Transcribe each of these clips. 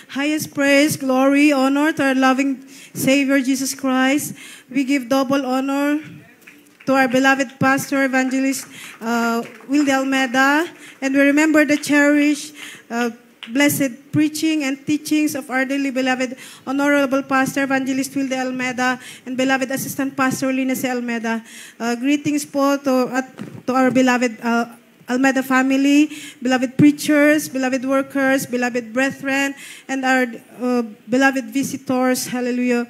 highest praise, glory, honor to our loving Savior Jesus Christ. We give double honor to our beloved pastor, evangelist Will de Almeida, and we remember the cherished, blessed preaching and teachings of our dearly beloved honorable pastor, evangelist Will de Almeida, and beloved assistant pastor Lina C. Almeida. Greetings po to our beloved Almeida family, beloved preachers, beloved workers, beloved brethren, and our beloved visitors. Hallelujah.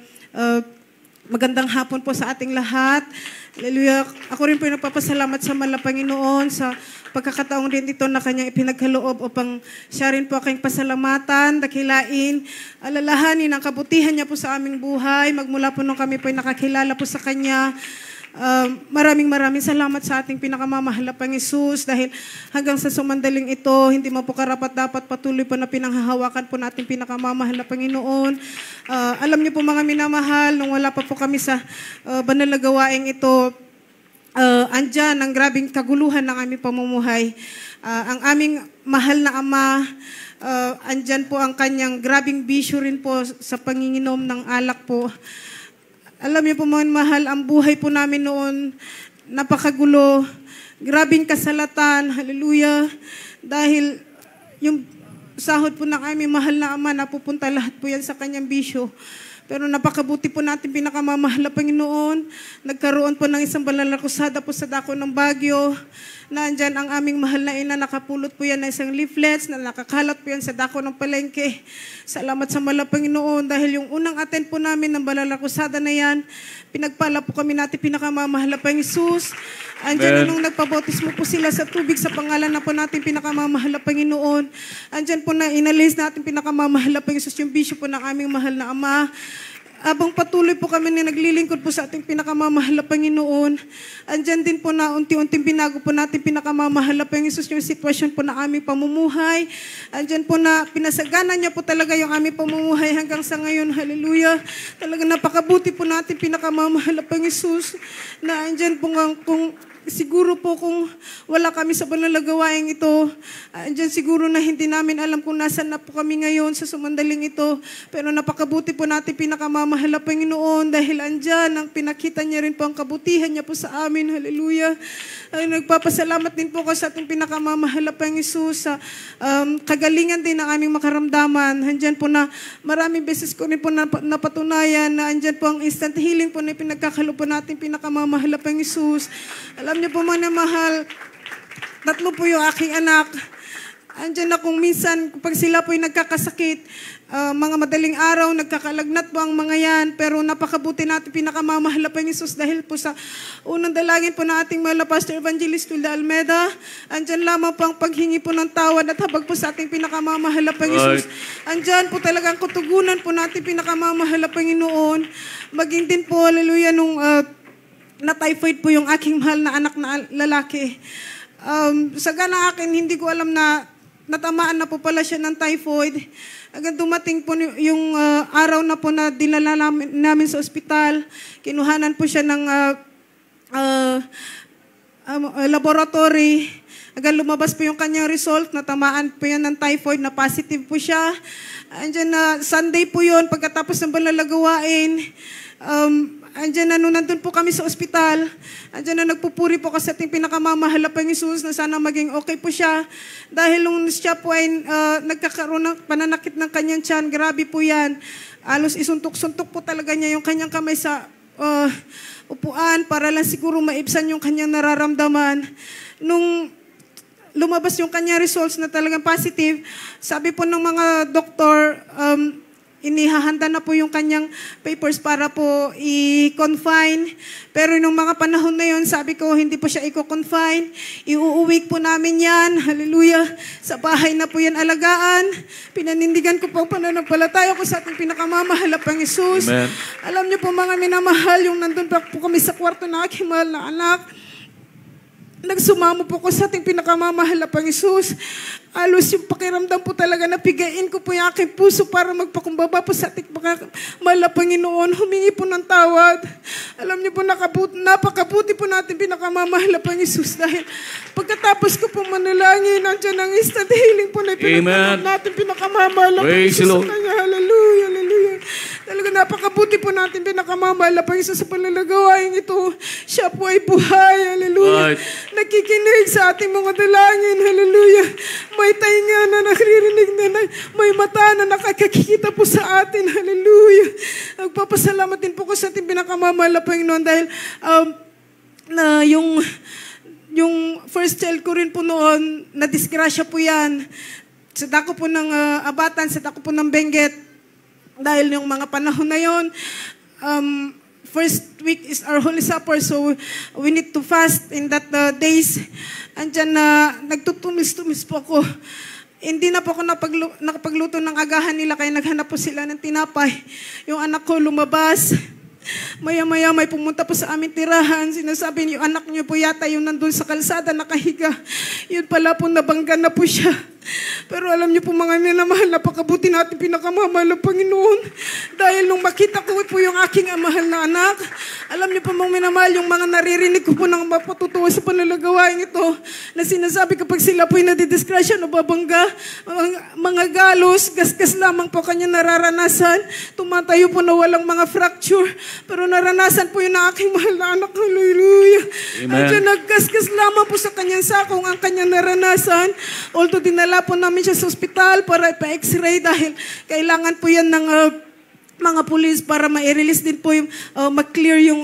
Magandang hapon po sa ating lahat. Hallelujah. Ako rin po yung nagpapasalamat sa mahal na Panginoon sa pagkakataong din ito na kanyang ipinagkaloob upang siya rin po aking pasalamatan, dakilain, alalahanin ang kabutihan niya po sa aming buhay. Magmula po nung kami po ay nakakilala po sa kanya. Maraming salamat sa ating pinakamamahal na Panginoon dahil hanggang sa sumandaling ito, hindi mo po karapat-dapat patuloy po na pinanghahawakan po natin pinakamamahal na Panginoon. Alam niyo po mga minamahal, nung wala pa po kami sa banal na gawaing ito, andyan ang grabing kaguluhan ng aming pamumuhay. Ang aming mahal na Ama, andyan po ang kanyang grabing bisyo rin po sa panginginom ng alak po. Alam niyo po mga mahal, ang buhay po namin noon, napakagulo, grabing kasalatan, hallelujah, dahil yung sahod po ng aming mahal na Ama, napupunta lahat po yan sa kanyang bisyo. Pero napakabuti po natin pinakamamahal na Panginoon. Nagkaroon po ng isang banal na kusada po sa dako ng Baguio. Nandyan ang aming mahal na ina, nakapulot po yan ng isang leaflets na nakakalat po yan sa dako ng palengke. Salamat sa mahal na Panginoon dahil yung unang attend po namin ng banal na kusada na yan, pinagpala po kami natin pinakamamahal na Panginoon. Andyan nung nagpabotismo po sila sa tubig sa pangalan na po natin pinakamamahal na Panginoon. Andyan po na inalis natin pinakamamahal na Panginoon yung bisyo po ng aming mahal na Ama. Abang patuloy po kami na naglilingkod po sa ating pinakamamahal na Panginoon, andyan din po na unti-unting binago po natin pinakamamahal na Panginoon yung sitwasyon po na aming pamumuhay. Andyan po na pinasagana niya po talaga yung aming pamumuhay hanggang sa ngayon. Hallelujah. Talaga napakabuti po natin pinakamamahal na Panginoon na andyan po nga kung siguro po kung wala kami sa banal na gawaing ito, andyan siguro na hindi namin alam kung nasan na po kami ngayon sa sumandaling ito. Pero napakabuti po natin pinakamamahal na Panginoon dahil andyan ang pinakita niya rin po ang kabutihan niya po sa amin. Hallelujah. Ay, nagpapasalamat din po ko sa ating pinakamamahal na Panginoon sa kagalingan din ng aming makaramdaman. Andyan po na maraming beses ko rin po napatunayan na andyan po ang instant healing po na pinagkakalo po natin pinakamamahal na Panginoon. Alam niyo po mga mahal, 3 po yung aking anak. Andiyan na kung minsan, pag sila po yung nagkakasakit, mga madaling araw, nagkakalagnat po ang mga yan, pero napakabuti natin pinakamamahal na Panginoon dahil po sa unang dalangin po na ating mahal na Pastor Evangelist Will de Almeida, andyan lamang po ang paghingi po ng tawad at habag po sa ating pinakamamahal na Panginoon. Andyan po talagang kutugunan po natin pinakamamahal na Panginoon. Maging din po, hallelujah, nung na typhoid po yung aking mahal na anak na lalaki. Sa gana akin, hindi ko alam na natamaan na po pala siya ng typhoid. Hanggang dumating po yung araw na po na dinala namin sa ospital. Kinuhanan po siya ng laboratory. Hanggang lumabas po yung kanyang result, natamaan po yan ng typhoid, na positive po siya. Andiyan na Sunday po yun, pagkatapos ng banal na gawain. Andiyan na nung nandun po kami sa ospital, andiyan na nagpupuri po kasi ating pinakamamahal na Panginoon na sana maging okay po siya. Dahil nung siya po ay nagkakaroon ng pananakit ng kanyang tiyan, grabe po yan. Alos isuntok-suntok po talaga niya yung kanyang kamay sa upuan para lang siguro maibsan yung kanyang nararamdaman. Nung lumabas yung kanyang results na talagang positive, sabi po ng mga doktor, inihahanda na po yung kanyang papers para po i-confine. Pero nung mga panahon na yun, sabi ko, hindi po siya i-confine. Iuuwig po namin yan. Hallelujah. Sa bahay na po yan alagaan. Pinanindigan ko po ang pananampalataya ko sa ating pinakamamahal na Panginoon. Alam niyo po mga minamahal, yung nandun pa po kami sa kwarto na aking mahal na anak, nagsumamo po ko sa ating pinakamamahal na Panginoon. Alos yung pakiramdam po talaga, napigain ko po yung aking puso para magpakumbaba po sa ating mahal na Panginoon. Humingi po ng tawad. Alam niyo po, napakabuti po natin pinakamamahal na Panginoon dahil pagkatapos ko po manalangin, nandiyan ang instant healing po na pinagpapaloob natin pinakamamahal na Panginoon sa Kanya. napakabuti po natin, pinakamamahal na Panginoon sa palalagawain ito. Siya po ay buhay, hallelujah. Nakikinig sa ating mga dalangin, hallelujah. May tainga na nakririnig na, may mata na nakakakita po sa atin, hallelujah. Nagpapasalamat din po ko sa ating pinakamamahal na Panginoon dahil na yung first child ko rin po noon, na-disgrasya po yan. Sa dako po ng abatan, sa dako po ng Benguet. Dahil yung mga panahon na yon, first week is our Holy Supper, so we need to fast in that days. Andyan na nagtutumis-tumis po ako. Hindi na po ako nakapagluto ng agahan nila, kaya naghanap po sila ng tinapay. Yung anak ko lumabas. Maya-maya may pumunta po sa aming tirahan. Sinasabi niyo, anak niyo po yata yung nandun sa kalsada nakahiga. Yun pala po, nabangga na po siya. Pero alam niyo po mga minamahal, napakabuti natin, pinakamamahal ng Panginoon. Dahil nung makita ko po yung aking mahal na anak, alam niyo po mga minamahal, yung mga naririnig ko po ng mapatutuwa sa panlalagawain ito, na sinasabi kapag sila po'y nadidisgrasya, nababangga, mga galos, gasgas lamang po kanya nararanasan, tumatayo po na walang mga fracture, pero naranasan po yun ng aking mahal na anak, hallelujah. Andiyan, naggasgas lamang po sa kanyang sakong ang kanyang naranasan, although dinala po namin siya sa ospital para ipa-x-ray dahil kailangan po yan ng mga pulis para ma-release din po yung mag-clear yung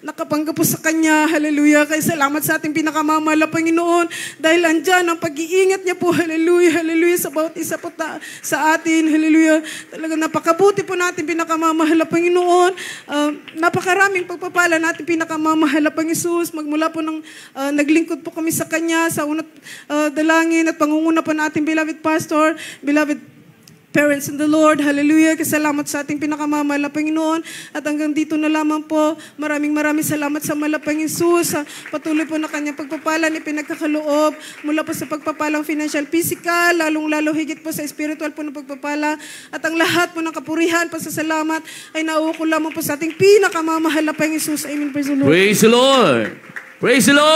nakapangga po sa kanya. Hallelujah. Kaya salamat sa ating pinakamamahal na Panginoon dahil andyan ang pag-iingat niya po. Hallelujah. Hallelujah. Sa bawat isa po sa atin. Hallelujah. Talaga napakabuti po natin pinakamamahal na Panginoon. Napakaraming pagpapala natin pinakamamahal na Panginoon. Magmula po nang naglingkod po kami sa Kanya sa unat dalangin at pangunguna po natin beloved pastor, beloved parents in the Lord, hallelujah. Kasalamat sa ating pinakamamahal na Panginoon. At hanggang dito na lamang po, maraming salamat sa malapang Jesus. Patuloy po na kanyang pagpapala ni pinagkakaloob mula po sa pagpapalang financial, physical, lalong-lalo higit po sa spiritual po na pagpapala. At ang lahat po ng kapurihan, pasasalamat ay nauukol lamang po sa ating pinakamamahal na Panginoon Jesus. Amen. Praise the Lord. Praise the Lord. Praise the Lord.